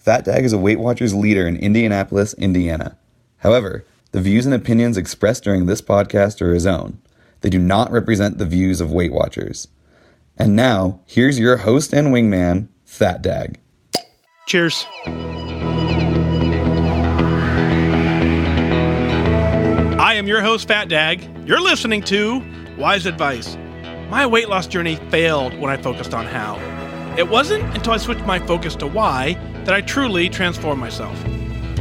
Fat Dag is a Weight Watchers leader in Indianapolis, Indiana. However, the views and opinions expressed during this podcast are his own. They do not represent the views of Weight Watchers. And now, here's your host and wingman, Fat Dag. Cheers. I am your host, Fat Dag. You're listening to Wise Advice. My weight loss journey failed when I focused on how. It wasn't until I switched my focus to why that I truly transformed myself.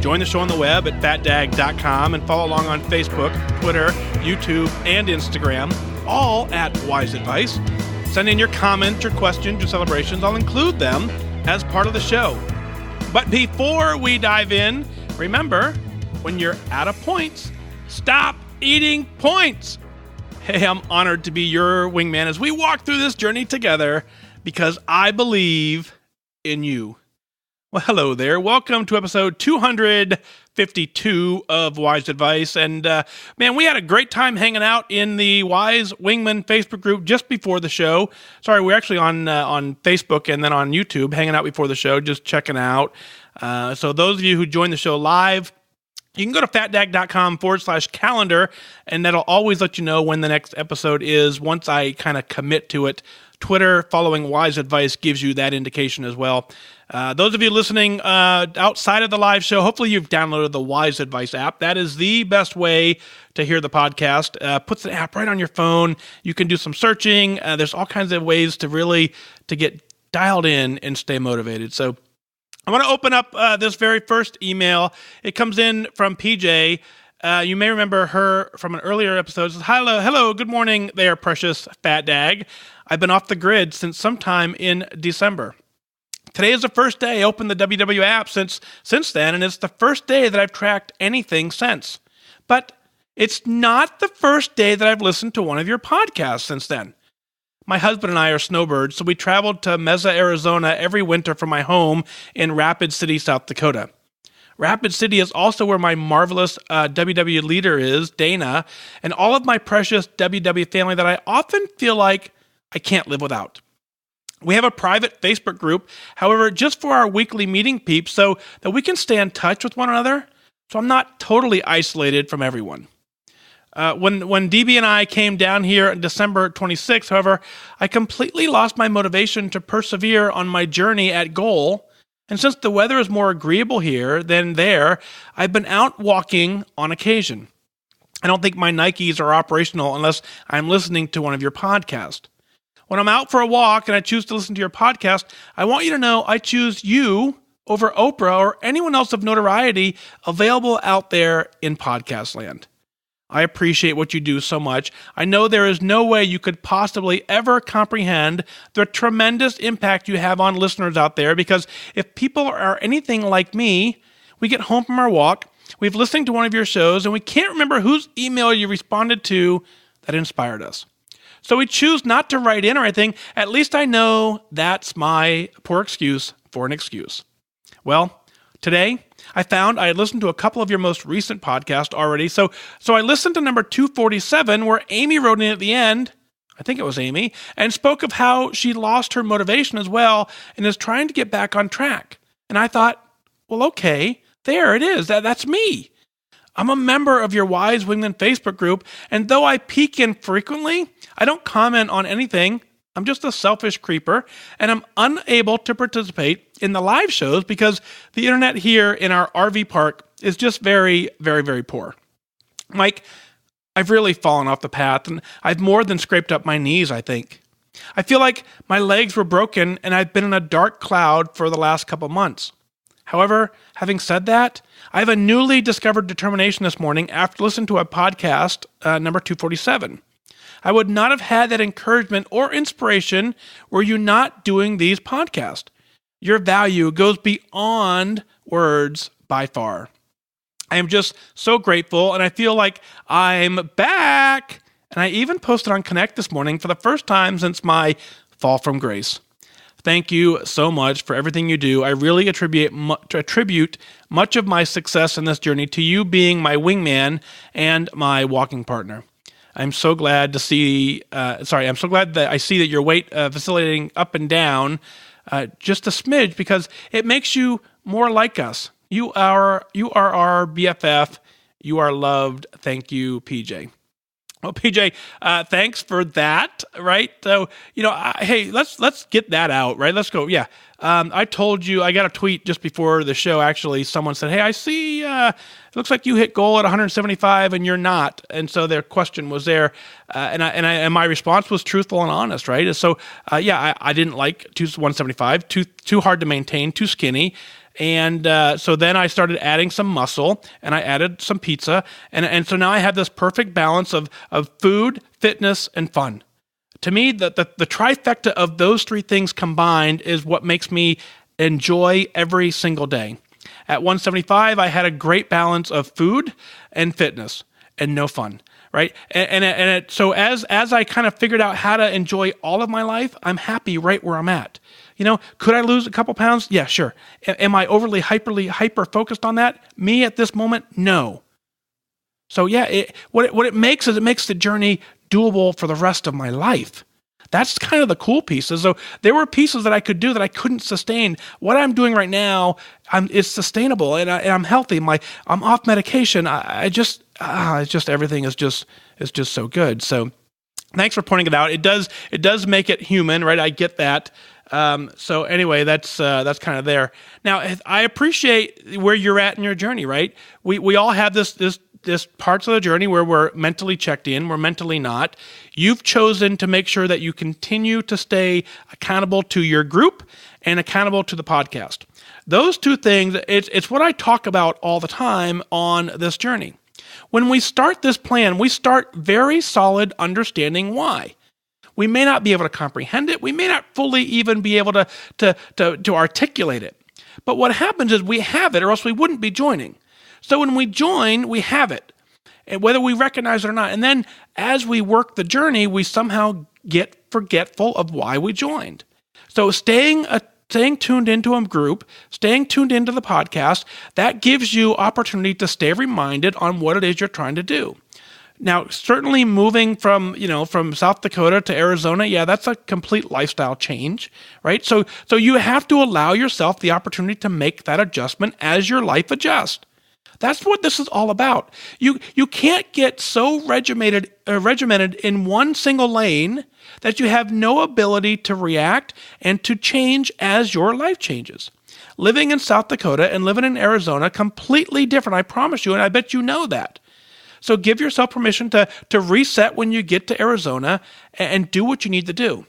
Join the show on the web at fatdag.com and follow along on Facebook, Twitter, YouTube, and Instagram, all at Wise Advice. Send in your comments, your questions, your celebrations. I'll include them as part of the show. But before we dive in, remember, when you're out of points, stop eating points. Hey, I'm honored to be your wingman as we walk through this journey together because I believe in you. Well, hello there. Welcome to episode 252 of Wise Advice. And man, we had a great time hanging out in the Wise Wingman Facebook group just before the show. Sorry, we're actually on Facebook and then on YouTube, hanging out before the show, just checking out. So those of you who joined the show live, you can go to fatdag.com/calendar, and that'll always let you know when the next episode is once I kind of commit to it. Twitter, following Wise Advice, gives you that indication as well. Those of you listening outside of the live show, hopefully you've downloaded the Wise Advice app. That is the best way to hear the podcast. Puts the app right on your phone. You can do some searching. There's all kinds of ways to get dialed in and stay motivated. So I want to open up this very first email. It comes in from PJ. You may remember her from an earlier episode. It says, hello, good morning there, precious Fat Dag. I've been off the grid since sometime in December. Today is the first day I opened the WW app since then, and it's the first day that I've tracked anything since. But it's not the first day that I've listened to one of your podcasts since then. My husband and I are snowbirds, so we traveled to Mesa, Arizona every winter from my home in Rapid City, South Dakota. Rapid City is also where my marvelous WW leader is, Dana, and all of my precious WW family that I often feel like I can't live without. We have a private Facebook group, however, just for our weekly meeting peeps so that we can stay in touch with one another, so I'm not totally isolated from everyone. When DB and I came down here on December 26th, however, I completely lost my motivation to persevere on my journey at goal. And since the weather is more agreeable here than there, I've been out walking on occasion. I don't think my Nikes are operational unless I'm listening to one of your podcasts. When I'm out for a walk and I choose to listen to your podcast, I want you to know I choose you over Oprah or anyone else of notoriety available out there in podcast land. I appreciate what you do so much. I know there is no way you could possibly ever comprehend the tremendous impact you have on listeners out there, because if people are anything like me, we get home from our walk, we've listened to one of your shows, and we can't remember whose email you responded to that inspired us. So we choose not to write in or anything. At least I know that's my poor excuse for an excuse. Well, today, I found I had listened to a couple of your most recent podcasts already, so I listened to number 247, where Amy wrote in at the end, I think it was Amy, and spoke of how she lost her motivation as well and is trying to get back on track. And I thought, well, okay, there it is. That's me. I'm a member of your Wise Wingman Facebook group, and though I peek in frequently, I don't comment on anything. I'm just a selfish creeper, and I'm unable to participate in the live shows because the internet here in our RV park is just very, very, very poor. Mike, I've really fallen off the path, and I've more than scraped up my knees, I think. I feel like my legs were broken, and I've been in a dark cloud for the last couple months. However, having said that, I have a newly discovered determination this morning after listening to a podcast, number 247. I would not have had that encouragement or inspiration were you not doing these podcasts. Your value goes beyond words by far. I am just so grateful, and I feel like I'm back. And I even posted on Connect this morning for the first time since my fall from grace. Thank you so much for everything you do. I really attribute much of my success in this journey to you being my wingman and my walking partner. I'm so glad to see, I'm so glad that I see that your weight vacillating up and down just a smidge, because it makes you more like us. You are our BFF. You are loved. Thank you, PJ. Well, PJ, thanks for that, right? So, hey, let's get that out, right? Let's go. Yeah. I told you, I got a tweet just before the show, actually. Someone said, hey, I see, it looks like you hit goal at 175 and you're not. And so their question was there. And my response was truthful and honest, right? So, I didn't like 175, too hard to maintain, too skinny. And so then I started adding some muscle, and I added some pizza, and so now I have this perfect balance of food, fitness, and fun. To me, the trifecta of those three things combined is what makes me enjoy every single day. At 175, I had a great balance of food and fitness and no fun, right? So as I kind of figured out how to enjoy all of my life, I'm happy right where I'm at. Could I lose a couple pounds? Yeah, sure. Am I overly hyper focused on that? Me at this moment, no. So yeah, what it makes is it makes the journey doable for the rest of my life. That's kind of the cool pieces. So there were pieces that I could do that I couldn't sustain. What I'm doing right now, is sustainable, and I'm healthy. I'm off medication. It's just everything is just so good. So thanks for pointing it out. It does make it human, right? I get that. So anyway, that's kind of there. Now, I appreciate where you're at in your journey, right? We all have this parts of the journey where we're mentally checked in, we're mentally not. You've chosen to make sure that you continue to stay accountable to your group and accountable to the podcast. Those two things, it's what I talk about all the time on this journey. When we start this plan, we start very solid understanding why. We may not be able to comprehend it. We may not fully even be able to articulate it. But what happens is we have it, or else we wouldn't be joining. So when we join, we have it, and whether we recognize it or not. And then as we work the journey, we somehow get forgetful of why we joined. So staying tuned into a group, staying tuned into the podcast, that gives you opportunity to stay reminded on what it is you're trying to do. Now, certainly moving from South Dakota to Arizona, yeah, that's a complete lifestyle change, right? So you have to allow yourself the opportunity to make that adjustment as your life adjusts. That's what this is all about. You can't get so regimented in one single lane that you have no ability to react and to change as your life changes. Living in South Dakota and living in Arizona, completely different, I promise you, and I bet you know that. So give yourself permission to reset when you get to Arizona and do what you need to do.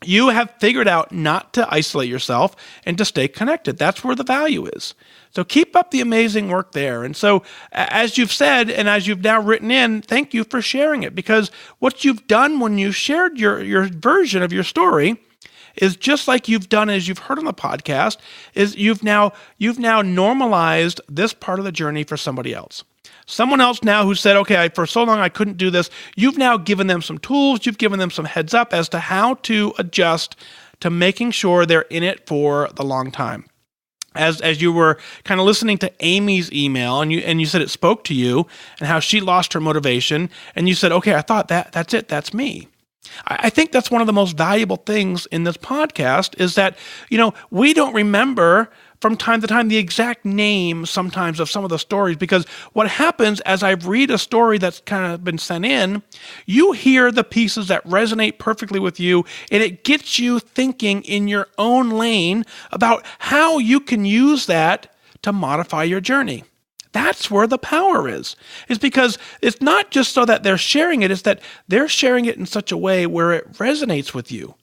You have figured out not to isolate yourself and to stay connected. That's where the value is. So keep up the amazing work there. And so as you've said, and as you've now written in, thank you for sharing it, because what you've done when you shared your version of your story is just like you've done, as you've heard on the podcast, is you've now normalized this part of the journey for somebody else. Someone else now who said, okay, for so long I couldn't do this, you've now given them some tools, you've given them some heads up as to how to adjust to making sure they're in it for the long time. As you were kind of listening to Amy's email, and you said it spoke to you, and how she lost her motivation, and you said, okay, I thought that's it, that's me. I think that's one of the most valuable things in this podcast is that, we don't remember from time to time the exact name sometimes of some of the stories, because what happens as I read a story that's kind of been sent in, you hear the pieces that resonate perfectly with you, and it gets you thinking in your own lane about how you can use that to modify your journey. That's where the power is because it's not just so that they're sharing it, it's that they're sharing it in such a way where it resonates with you.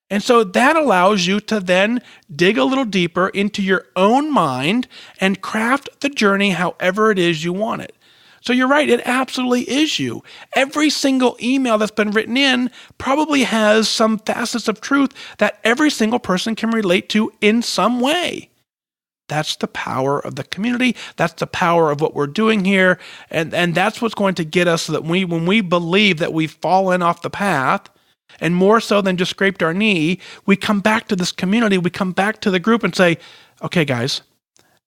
And so that allows you to then dig a little deeper into your own mind and craft the journey however it is you want it. So you're right, it absolutely is you. Every single email that's been written in probably has some facets of truth that every single person can relate to in some way. That's the power of the community. That's the power of what we're doing here. And that's what's going to get us so that when we believe that we've fallen off the path, and more so than just scraped our knee, we come back to this community, we come back to the group and say, okay, guys,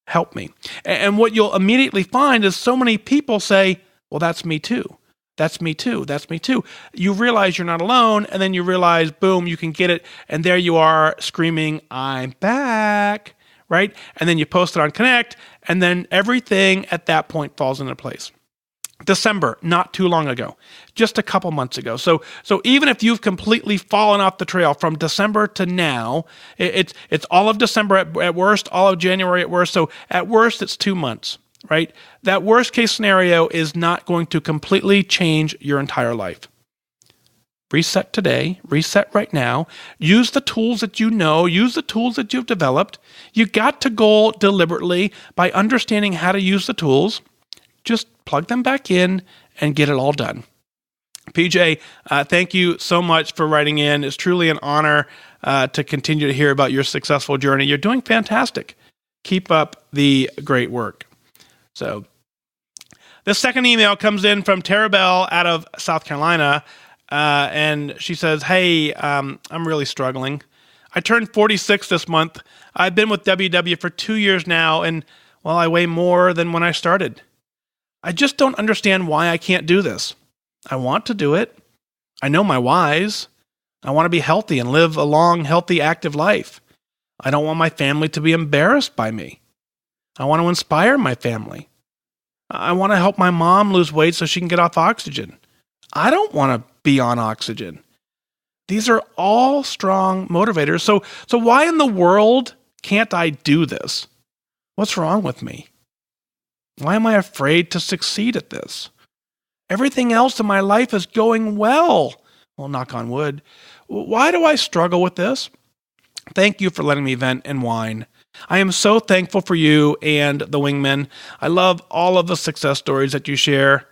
help me. And what you'll immediately find is so many people say, well, that's me too. That's me too. That's me too. You realize you're not alone, and then you realize, boom, you can get it. And there you are screaming, I'm back. right? And then you post it on Connect, and then everything at that point falls into place. December, not too long ago, just a couple months ago. So even if you've completely fallen off the trail from December to now, it's all of December at worst, all of January at worst. So at worst, it's 2 months, right? That worst case scenario is not going to completely change your entire life. Reset today, reset right now, use the tools that you know, use the tools that you've developed. You got to go deliberately by understanding how to use the tools. Just plug them back in and get it all done. PJ, thank you so much for writing in. It's truly an honor to continue to hear about your successful journey. You're doing fantastic. Keep up the great work. So the second email comes in from Tara Bell out of South Carolina. And she says, hey, I'm really struggling. I turned 46 this month. I've been with WW for 2 years now, and well, I weigh more than when I started. I just don't understand why I can't do this. I want to do it. I know my whys. I want to be healthy and live a long, healthy, active life. I don't want my family to be embarrassed by me. I want to inspire my family. I want to help my mom lose weight so she can get off oxygen. I don't want to be on oxygen. These are all strong motivators. So why in the world can't I do this? What's wrong with me? Why am I afraid to succeed at this? Everything else in my life is going well. Well, knock on wood. Why do I struggle with this? Thank you for letting me vent and whine. I am so thankful for you and the Wingmen. I love all of the success stories that you share.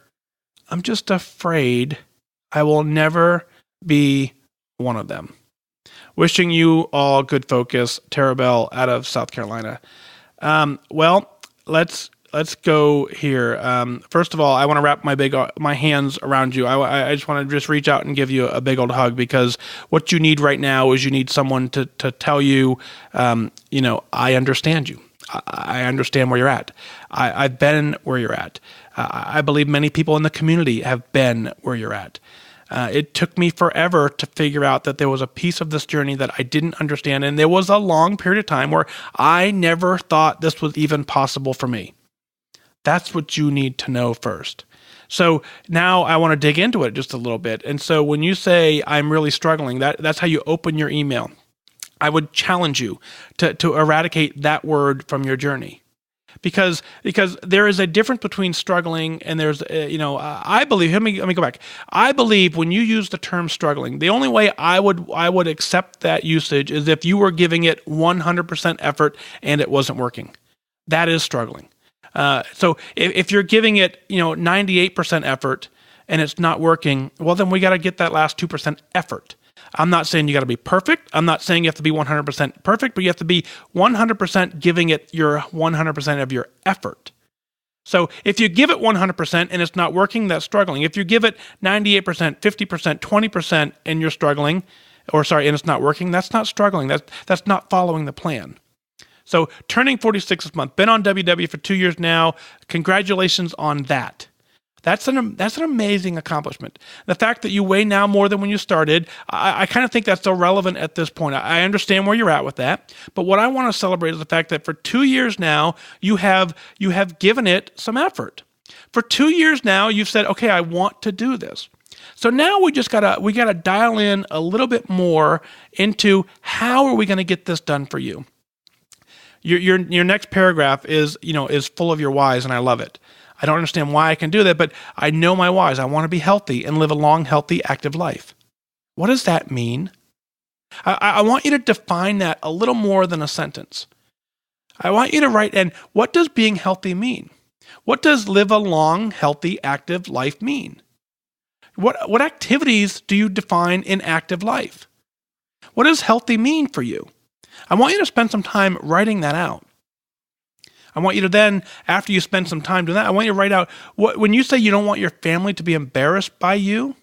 I'm just afraid I will never be one of them. Wishing you all good focus, Tara Bell out of South Carolina. Well, let's go here. First of all, I want to wrap my hands around you. I just want to reach out and give you a big old hug, because what you need right now is you need someone to tell you, I understand you. I understand where you're at. I've been where you're at. I believe many people in the community have been where you're at. It took me forever to figure out that there was a piece of this journey that I didn't understand. And there was a long period of time where I never thought this was even possible for me. That's what you need to know first. So now I want to dig into it just a little bit. And so when you say, I'm really struggling, that's how you open your email. I would challenge you to eradicate that word from your journey. Because there is a difference between struggling and there's, I believe, let me go back. I believe when you use the term struggling, the only way I would accept that usage is if you were giving it 100% effort and it wasn't working. That is struggling. So if you're giving it, 98% effort and it's not working, well, then we got to get that last 2% effort. I'm not saying you got to be perfect. I'm not saying you have to be 100% perfect, but you have to be 100% giving it your 100% of your effort. So if you give it 100% and it's not working, that's struggling. If you give it 98%, 50%, 20% and you're struggling, and it's not working, that's not struggling. That's not following the plan. So turning 46 this month, been on WW for 2 years now. Congratulations on that. That's an amazing accomplishment. The fact that you weigh now more than when you started, I kind of think that's irrelevant at this point. I understand where you're at with that, but what I want to celebrate is the fact that for 2 years now, you have given it some effort. For 2 years now, you've said, okay, I want to do this. So now we gotta dial in a little bit more into how are we going to get this done for you. Your next paragraph is full of your whys, and I love it. I don't understand why I can do that, but I know my whys. I want to be healthy and live a long, healthy, active life. What does that mean? I want you to define that a little more than a sentence. I want you to write, and what does being healthy mean? What does live a long, healthy, active life mean? What activities do you define in active life? What does healthy mean for you? I want you to spend some time writing that out. I want you to then, after you spend some time doing that, I want you to write out, when you say you don't want your family to be embarrassed by you,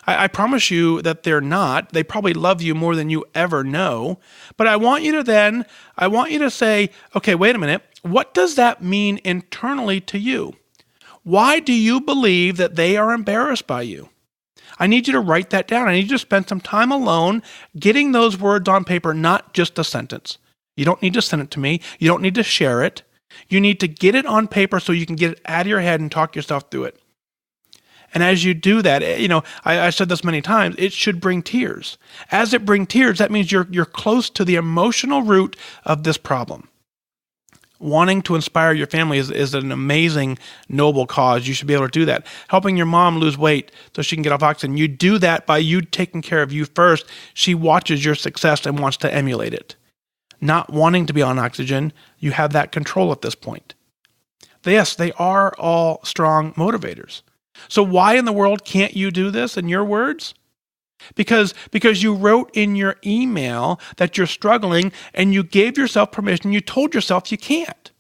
I promise you that they're not. They probably love you more than you ever know. But I want you to say, okay, wait a minute. What does that mean internally to you? Why do you believe that they are embarrassed by you? I need you to write that down. I need you to spend some time alone getting those words on paper, not just a sentence. You don't need to send it to me. You don't need to share it. You need to get it on paper so you can get it out of your head and talk yourself through it. And as you do that, I said this many times, it should bring tears. As it brings tears, that means you're close to the emotional root of this problem. Wanting to inspire your family is an amazing, noble cause. You should be able to do that. Helping your mom lose weight so she can get off oxygen. You do that by you taking care of you first. She watches your success and wants to emulate it. Not wanting to be on oxygen, you have that control at this point. Yes, they are all strong motivators. So why in the world can't you do this in your words? Because you wrote in your email that you're struggling and you gave yourself permission. You told yourself you can't.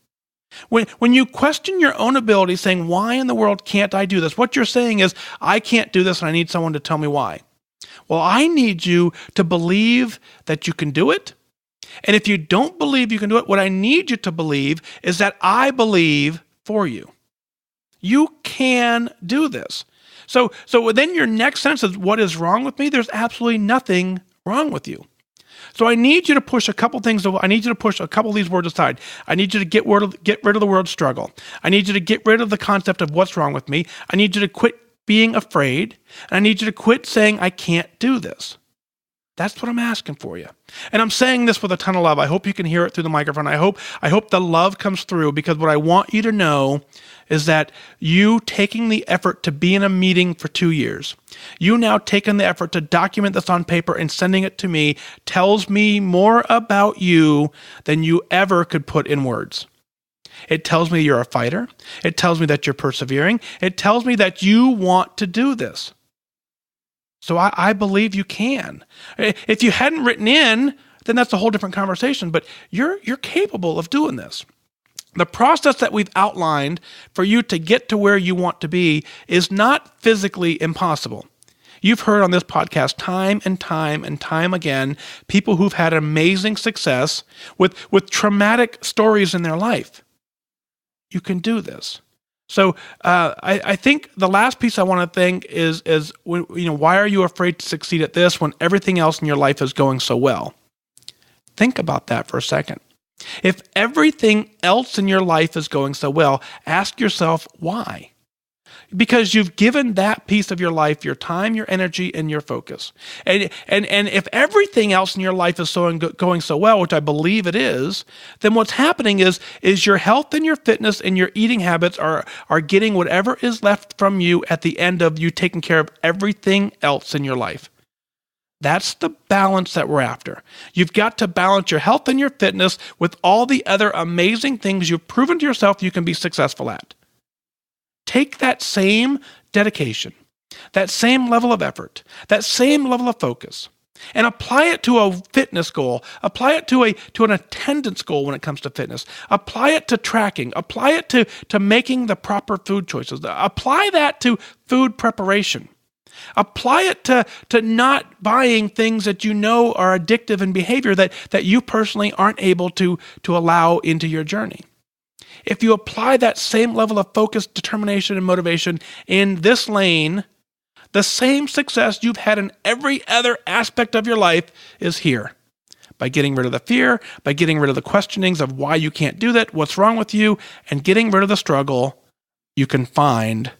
When you question your own ability, saying, why in the world can't I do this? What you're saying is, I can't do this and I need someone to tell me why. Well, I need you to believe that you can do it. And if you don't believe you can do it, what I need you to believe is that I believe for you. You can do this. So then your next sentence is, what is wrong with me? There's absolutely nothing wrong with you. So I need you to push a couple things. I need you to push a couple of these words aside. I need you to get rid of the word struggle. I need you to get rid of the concept of what's wrong with me. I need you to quit being afraid. And I need you to quit saying, I can't do this. That's what I'm asking for you. And I'm saying this with a ton of love. I hope you can hear it through the microphone. I hope the love comes through, because what I want you to know is that you taking the effort to be in a meeting for 2 years, you now taking the effort to document this on paper and sending it to me, tells me more about you than you ever could put in words. It tells me you're a fighter. It tells me that you're persevering. It tells me that you want to do this. So I believe you can. If you hadn't written in, then that's a whole different conversation, but you're capable of doing this. The process that we've outlined for you to get to where you want to be is not physically impossible. You've heard on this podcast time and time again, people who've had amazing success with traumatic stories in their life. You can do this. So I think the last piece I want to think is why are you afraid to succeed at this when everything else in your life is going so well? Think about that for a second. If everything else in your life is going so well, ask yourself why. Because you've given that piece of your life your time, your energy, and your focus. And if everything else in your life is going so well, which I believe it is, then what's happening is your health and your fitness and your eating habits are getting whatever is left from you at the end of you taking care of everything else in your life. That's the balance that we're after. You've got to balance your health and your fitness with all the other amazing things you've proven to yourself you can be successful at. Take that same dedication, that same level of effort, that same level of focus, and apply it to a fitness goal. Apply it to an attendance goal when it comes to fitness. Apply it to tracking. Apply it to making the proper food choices. Apply that to food preparation. Apply it to not buying things that you know are addictive in behavior that you personally aren't able to allow into your journey. If you apply that same level of focus, determination, and motivation in this lane, the same success you've had in every other aspect of your life is here. By getting rid of the fear, by getting rid of the questionings of why you can't do that, what's wrong with you, and getting rid of the struggle, you can find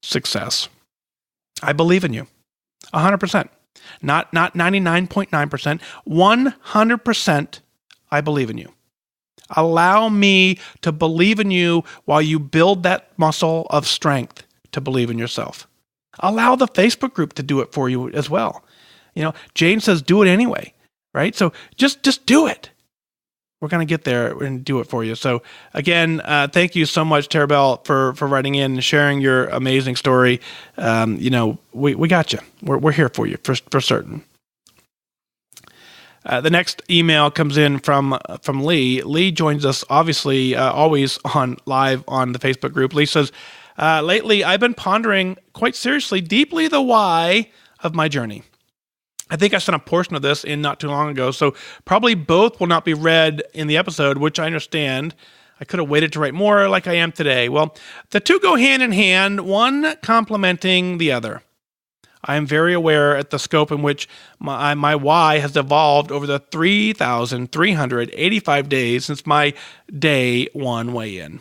success. I believe in you. 100%. Not 99.9%. 100% I believe in you. Allow me to believe in you while you build that muscle of strength to believe in yourself. Allow the Facebook group to do it for you as well. Jane says, do it anyway, right? So just do it. We're going to get there and do it for you. So again, thank you so much, Terabelle, for writing in and sharing your amazing story. We got you. We're here for you for certain. The next email comes in from Lee. Lee joins us, obviously, always live on the Facebook group. Lee says, lately I've been pondering quite seriously, deeply the why of my journey. I think I sent a portion of this in not too long ago, so probably both will not be read in the episode, which I understand. I could have waited to write more like I am today. Well, the two go hand in hand, one complementing the other. I am very aware at the scope in which my why has evolved over the 3,385 days since my day one weigh-in.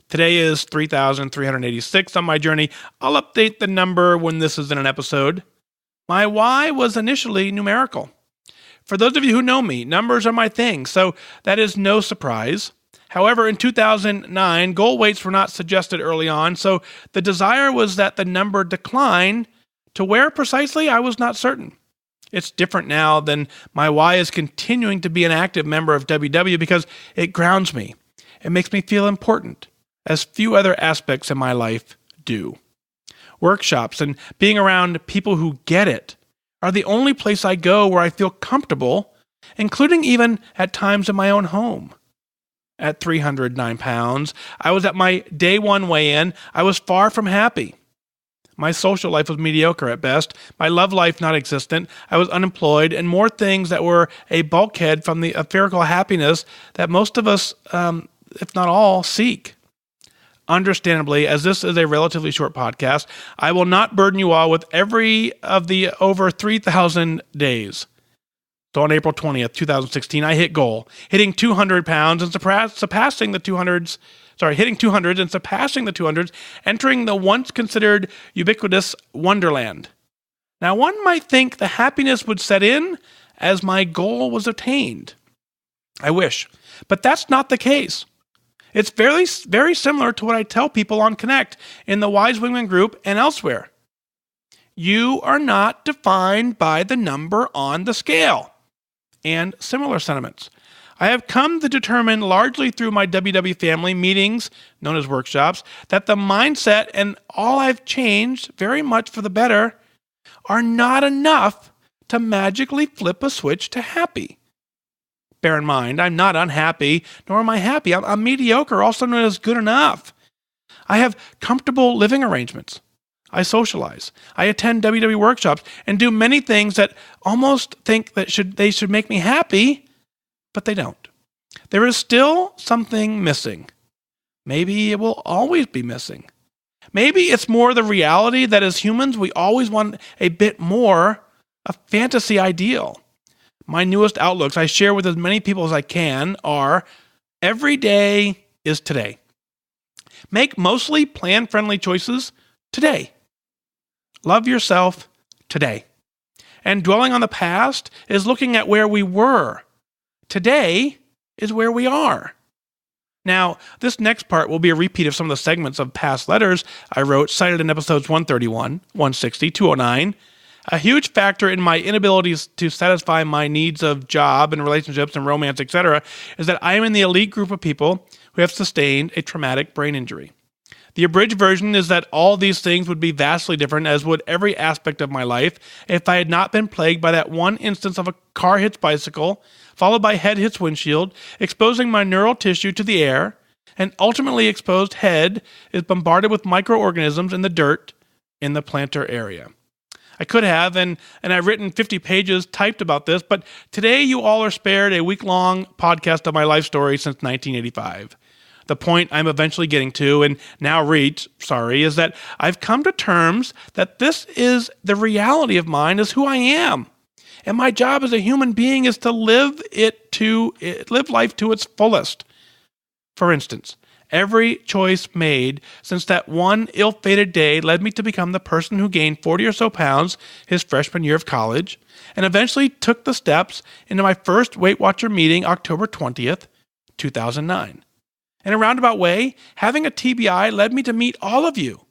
Today is 3,386 on my journey. I'll update the number when this is in an episode. My why was initially numerical. For those of you who know me, numbers are my thing, so that is no surprise. However, in 2009, goal weights were not suggested early on, so the desire was that the number decline. To where precisely, I was not certain. It's different now than my why is continuing to be an active member of WW because it grounds me. It makes me feel important, as few other aspects in my life do. Workshops and being around people who get it are the only place I go where I feel comfortable, including even at times in my own home. At 309 pounds, I was at my day one weigh-in. I was far from happy. My social life was mediocre at best, my love life non-existent, I was unemployed, and more things that were a bulkhead from the spherical happiness that most of us, if not all, seek. Understandably, as this is a relatively short podcast, I will not burden you all with every of the over 3,000 days. So on April 20th, 2016, I hit goal, hitting 200 pounds and surpassing the 200s, hitting 200s and surpassing the 200s, entering the once considered ubiquitous wonderland. Now, one might think the happiness would set in as my goal was attained. I wish, but that's not the case. It's very, very similar to what I tell people on Connect in the Wise Women group and elsewhere. You are not defined by the number on the scale, and similar sentiments. I have come to determine, largely through my WW family meetings, known as workshops, that the mindset and all I've changed, very much for the better, are not enough to magically flip a switch to happy. Bear in mind, I'm not unhappy, nor am I happy. I'm mediocre, also known as good enough. I have comfortable living arrangements. I socialize. I attend WW workshops and do many things that almost think that they should make me happy, but they don't. There is still something missing. Maybe it will always be missing. Maybe it's more the reality that as humans, we always want a bit more, a fantasy ideal. My newest outlooks I share with as many people as I can are, every day is today. Make mostly plan-friendly choices today. Love yourself today. And dwelling on the past is looking at where we were. Today is where we are. Now, this next part will be a repeat of some of the segments of past letters I wrote, cited in episodes 131, 160, 209. A huge factor in my inabilities to satisfy my needs of job and relationships and romance, etc., is that I am in the elite group of people who have sustained a traumatic brain injury. The abridged version is that all these things would be vastly different, as would every aspect of my life, if I had not been plagued by that one instance of a car hits bicycle, followed by head hits windshield, exposing my neural tissue to the air, and ultimately exposed head is bombarded with microorganisms in the dirt in the plantar area. I could have, and I've written 50 pages typed about this, but today you all are spared a week-long podcast of my life story since 1985. The point I'm eventually getting to, and now reached, is that I've come to terms that this is the reality of mine, is who I am. And my job as a human being is to live life to its fullest. For instance, every choice made since that one ill-fated day led me to become the person who gained 40 or so pounds his freshman year of college, and eventually took the steps into my first Weight Watcher meeting October 20th, 2009. In a roundabout way, having a TBI led me to meet all of you.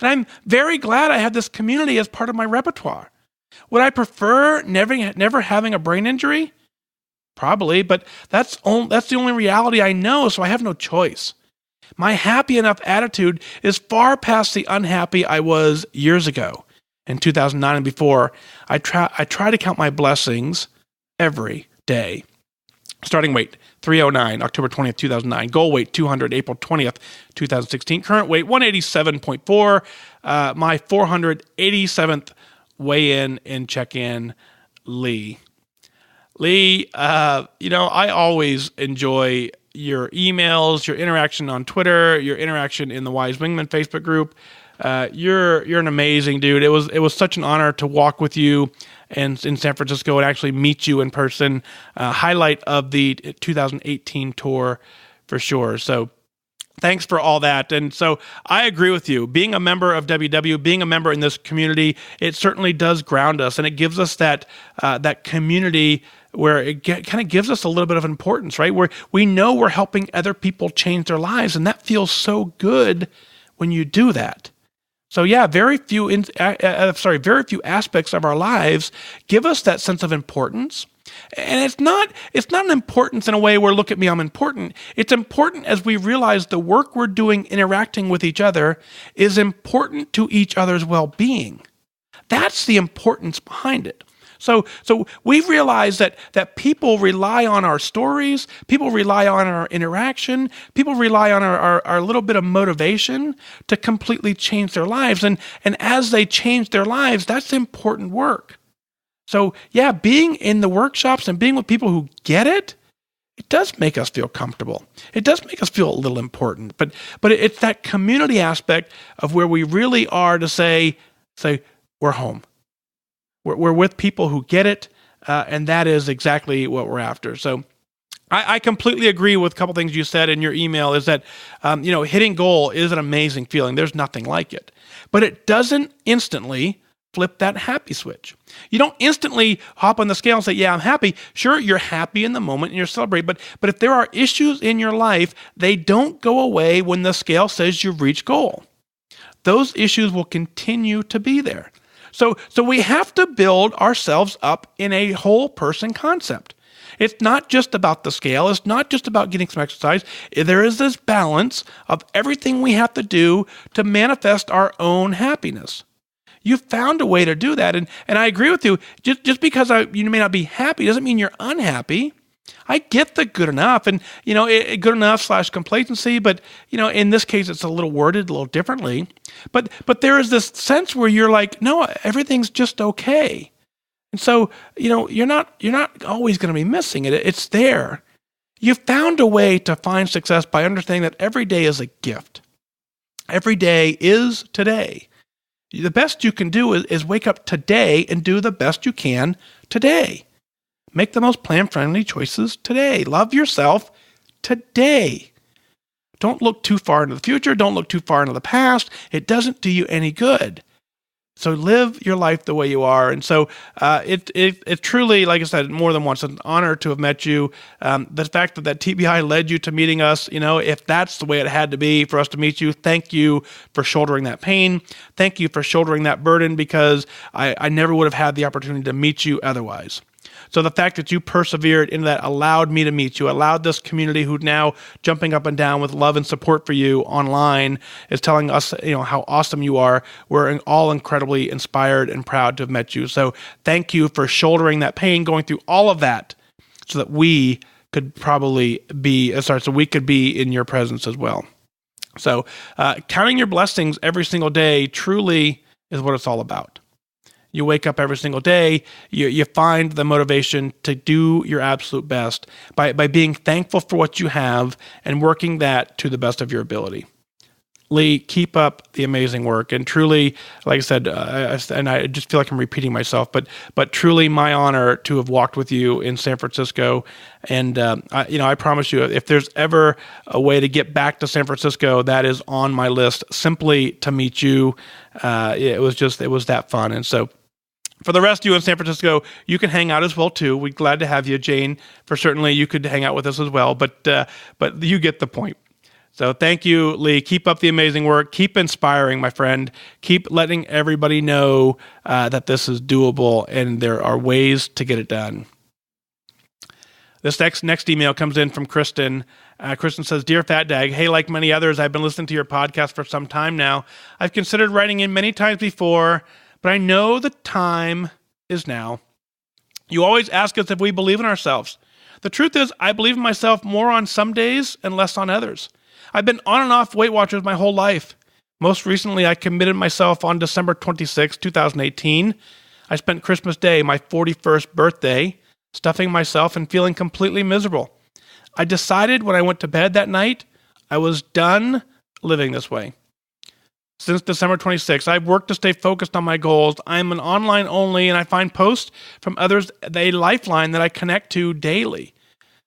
And I'm very glad I have this community as part of my repertoire. Would I prefer never having a brain injury? Probably, but that's the only reality I know, so I have no choice. My happy enough attitude is far past the unhappy I was years ago. In 2009 and before, I try to count my blessings every day. Starting weight, 309, October 20th, 2009. Goal weight, 200, April 20th, 2016. Current weight, 187.4. My 487th weigh-in and check-in, Lee. Lee, I always enjoy your emails, your interaction on Twitter, your interaction in the Wise Wingman Facebook group. You're an amazing dude. It was such an honor to walk with you and in San Francisco and actually meet you in person. Highlight of the 2018 tour for sure. So thanks for all that. And so I agree with you. Being a member of WW, being a member in this community, it certainly does ground us, and it gives us that community where it kind of gives us a little bit of importance, right? Where we know we're helping other people change their lives, and that feels so good when you do that. So yeah, very few aspects of our lives give us that sense of importance. And it's not an importance in a way where, look at me, I'm important. It's important as we realize the work we're doing interacting with each other is important to each other's well-being. That's the importance behind it. So we realize that people rely on our stories, people rely on our interaction, people rely on our little bit of motivation to completely change their lives. And as they change their lives, that's important work. So yeah, being in the workshops and being with people who get it, it does make us feel comfortable. It does make us feel a little important. But it's that community aspect of where we really are to say we're home. We're with people who get it, and that is exactly what we're after. So I completely agree with a couple things you said in your email, is that hitting goal is an amazing feeling. There's nothing like it. But it doesn't instantly flip that happy switch. You don't instantly hop on the scale and say, yeah, I'm happy. Sure, you're happy in the moment and you're celebrating, but if there are issues in your life, they don't go away when the scale says you've reached goal. Those issues will continue to be there. So we have to build ourselves up in a whole person concept. It's not just about the scale. It's not just about getting some exercise. There is this balance of everything we have to do to manifest our own happiness. You've found a way to do that. And I agree with you. Just because you may not be happy doesn't mean you're unhappy. I get the good enough and, good enough / complacency, but, in this case, it's a little worded a little differently. But there is this sense where you're like, no, everything's just okay. And so, you're not always going to be missing it. It's there. You've found a way to find success by understanding that every day is a gift. Every day is today. The best you can do is wake up today and do the best you can today. Make the most plan-friendly choices today. Love yourself today. Don't look too far into the future. Don't look too far into the past. It doesn't do you any good. So live your life the way you are. And so it truly, like I said, more than once, an honor to have met you. The fact that TBI led you to meeting us, if that's the way it had to be for us to meet you, thank you for shouldering that pain. Thank you for shouldering that burden, because I never would have had the opportunity to meet you otherwise. So the fact that you persevered into that allowed me to meet you, allowed this community who's now jumping up and down with love and support for you online is telling us, how awesome you are. We're all incredibly inspired and proud to have met you. So thank you for shouldering that pain, going through all of that so that we could be in your presence as well. So counting your blessings every single day truly is what it's all about. You wake up every single day, you find the motivation to do your absolute best by being thankful for what you have and working that to the best of your ability. Lee, keep up the amazing work. And truly, like I said, and I just feel like I'm repeating myself, but truly my honor to have walked with you in San Francisco. And, I promise you, if there's ever a way to get back to San Francisco, that is on my list, simply to meet you. It was that fun. And so, for the rest of you in San Francisco, you can hang out as well too. We're glad to have you, Jane. For certainly, you could hang out with us as well. But you get the point. So thank you, Lee. Keep up the amazing work. Keep inspiring, my friend. Keep letting everybody know that this is doable and there are ways to get it done. This next email comes in from Kristen. Kristen says, Dear Fat Dag, hey, like many others, I've been listening to your podcast for some time now. I've considered writing in many times before, but I know the time is now. You always ask us if we believe in ourselves. The truth is, I believe in myself more on some days and less on others. I've been on and off Weight Watchers my whole life. Most recently, I committed myself on December 26, 2018. I spent Christmas Day, my 41st birthday, stuffing myself and feeling completely miserable. I decided when I went to bed that night, I was done living this way. Since December 26th, I've worked to stay focused on my goals. I'm an online only, and I find posts from others a lifeline that I connect to daily.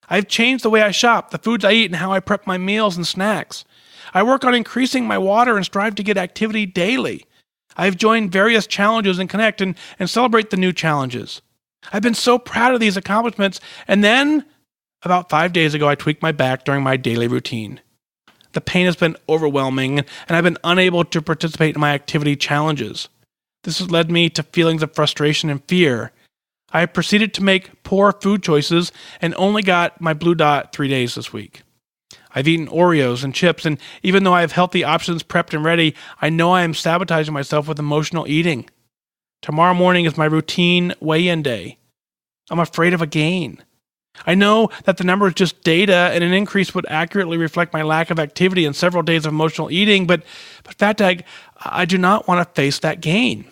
I've changed the way I shop, the foods I eat, and how I prep my meals and snacks. I work on increasing my water and strive to get activity daily. I've joined various challenges and connect and celebrate the new challenges. I've been so proud of these accomplishments, and then about 5 days ago, I tweaked my back during my daily routine. The pain has been overwhelming, and I've been unable to participate in my activity challenges. This has led me to feelings of frustration and fear. I have proceeded to make poor food choices and only got my blue dot 3 days this week. I've eaten Oreos and chips, and even though I have healthy options prepped and ready, I know I am sabotaging myself with emotional eating. Tomorrow morning is my routine weigh-in day. I'm afraid of a gain. I know that the number is just data, and an increase would accurately reflect my lack of activity and several days of emotional eating, but Fat Dag, I do not want to face that gain.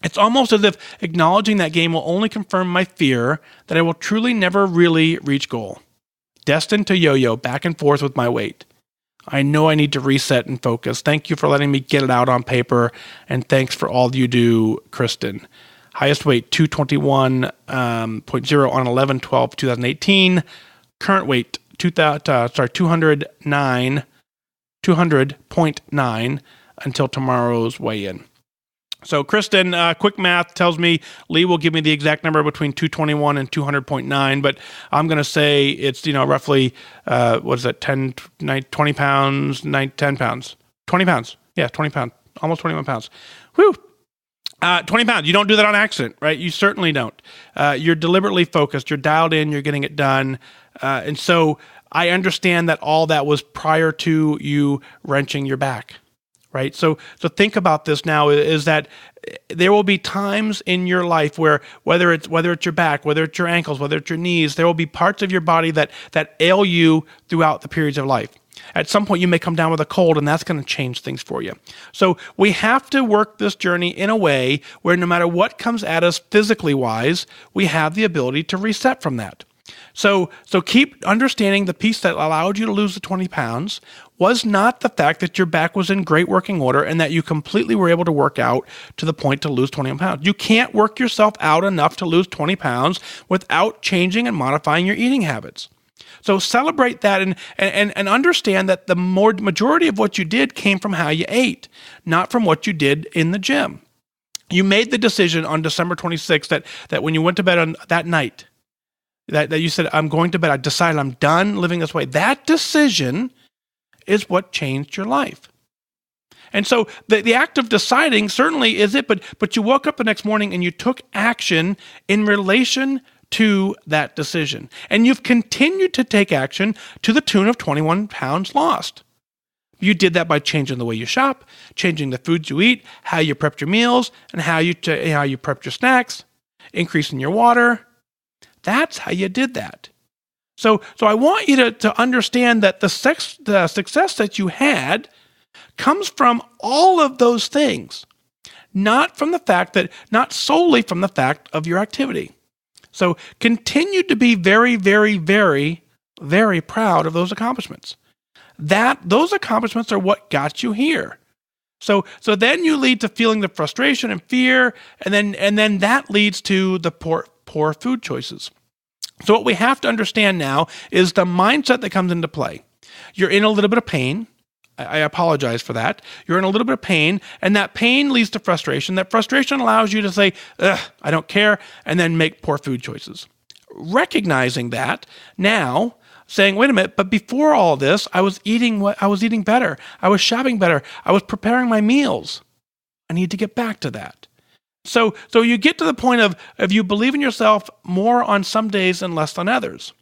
It's almost as if acknowledging that gain will only confirm my fear that I will truly never really reach goal. Destined to yo-yo back and forth with my weight. I know I need to reset and focus. Thank you for letting me get it out on paper, and thanks for all you do, Kristen. Highest weight, 221.0 on 11/12/2018. Current weight, 200.9 until tomorrow's weigh-in. So Kristen, quick math tells me Lee will give me the exact number between 221 and 200.9, but I'm going to say it's, roughly, 10, 20 pounds, 10 pounds, 20 pounds. Yeah, 20 pounds, almost 21 pounds. Whew. 20 pounds. You don't do that on accident, right? You certainly don't. You're deliberately focused. You're dialed in. You're getting it done. And so I understand that all that was prior to you wrenching your back, right? So think about this now, is that there will be times in your life where whether it's your back, whether it's your ankles, whether it's your knees, there will be parts of your body that ail you throughout the periods of life. At some point, you may come down with a cold, and that's going to change things for you. So we have to work this journey in a way where no matter what comes at us physically wise, we have the ability to reset from that. So keep understanding the piece that allowed you to lose the 20 pounds was not the fact that your back was in great working order and that you completely were able to work out to the point to lose 20 pounds. You can't work yourself out enough to lose 20 pounds without changing and modifying your eating habits. So celebrate that and understand that the majority of what you did came from how you ate, not from what you did in the gym. You made the decision on December 26th that when you went to bed on that night, that you said, I'm going to bed, I decided I'm done living this way. That decision is what changed your life. And so the act of deciding certainly is it, but you woke up the next morning and you took action in relation to that decision. And you've continued to take action to the tune of 21 pounds lost. You did that by changing the way you shop, changing the foods you eat, how you prepped your meals, and how you prepped your snacks, increasing your water. That's how you did that. So I want you to understand that the success that you had comes from all of those things, not solely from the fact of your activity. So continue to be very, very, very, very proud of those accomplishments. Those accomplishments are what got you here. So then you lead to feeling the frustration and fear, and then that leads to the poor food choices. So what we have to understand now is the mindset that comes into play. You're in a little bit of pain. I apologize for that. You're in a little bit of pain, and that pain leads to frustration. That frustration allows you to say, I don't care, and then make poor food choices. Recognizing that now, saying, wait a minute, but before all this, I was eating better. I was shopping better. I was preparing my meals. I need to get back to that. So you get to the point of you believe in yourself more on some days and less on others.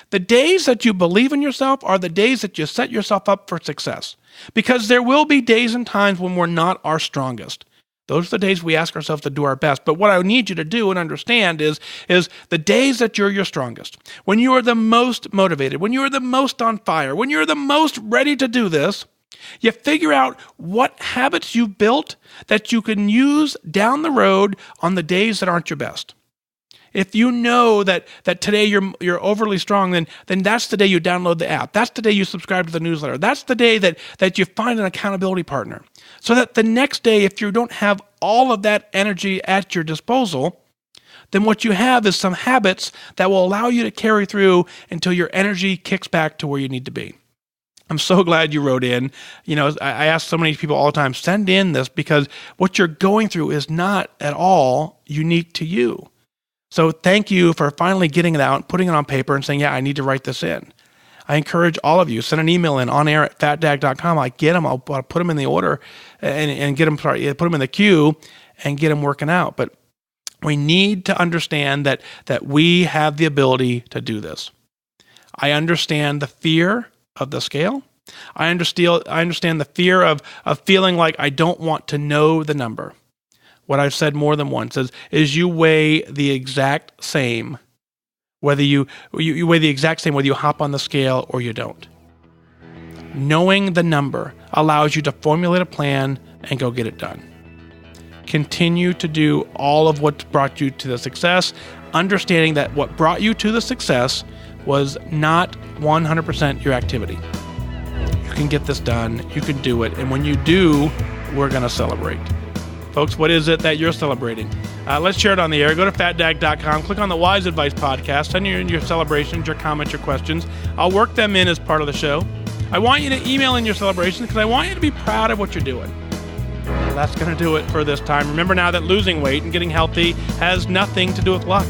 The days that you believe in yourself are the days that you set yourself up for success. Because there will be days and times when we're not our strongest. Those are the days we ask ourselves to do our best. But what I need you to do and understand is the days that you're your strongest. When you are the most motivated, when you are the most on fire, when you're the most ready to do this, you figure out what habits you've built that you can use down the road on the days that aren't your best. If you know that today you're overly strong, then that's the day you download the app. That's the day you subscribe to the newsletter. That's the day that you find an accountability partner. So that the next day, if you don't have all of that energy at your disposal, then what you have is some habits that will allow you to carry through until your energy kicks back to where you need to be. I'm so glad you wrote in. I ask so many people all the time, send in this, because what you're going through is not at all unique to you. So thank you for finally getting it out, putting it on paper and saying, yeah, I need to write this in. I encourage all of you, send an email in on air at fatdag.com. I get them. I'll put them in the order and get them, put them in the queue and get them working out. But we need to understand that we have the ability to do this. I understand the fear of the scale. I understand the fear of feeling like I don't want to know the number. What I've said more than once is you weigh the exact same, whether you weigh the exact same whether you hop on the scale or you don't. Knowing the number allows you to formulate a plan and go get it done. Continue to do all of what brought you to the success, understanding that what brought you to the success was not 100% your activity. You can get this done. You can do it. And when you do, we're going to celebrate. Folks, what is it that you're celebrating? Let's share it on the air. Go to fatdag.com, click on the Wise Advice podcast, send in your celebrations, your comments, your questions. I'll work them in as part of the show. I want you to email in your celebrations because I want you to be proud of what you're doing. Well, that's going to do it for this time. Remember now that losing weight and getting healthy has nothing to do with luck.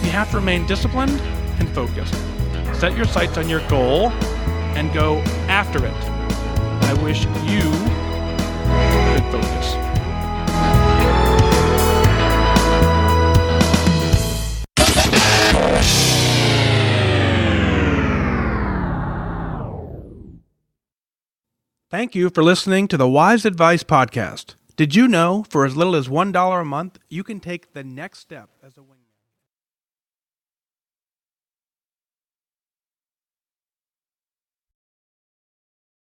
You have to remain disciplined and focused. Set your sights on your goal and go after it. I wish you good focus. Thank you for listening to the Wise Advice Podcast. Did you know for as little as $1 a month, you can take the next step as a winner?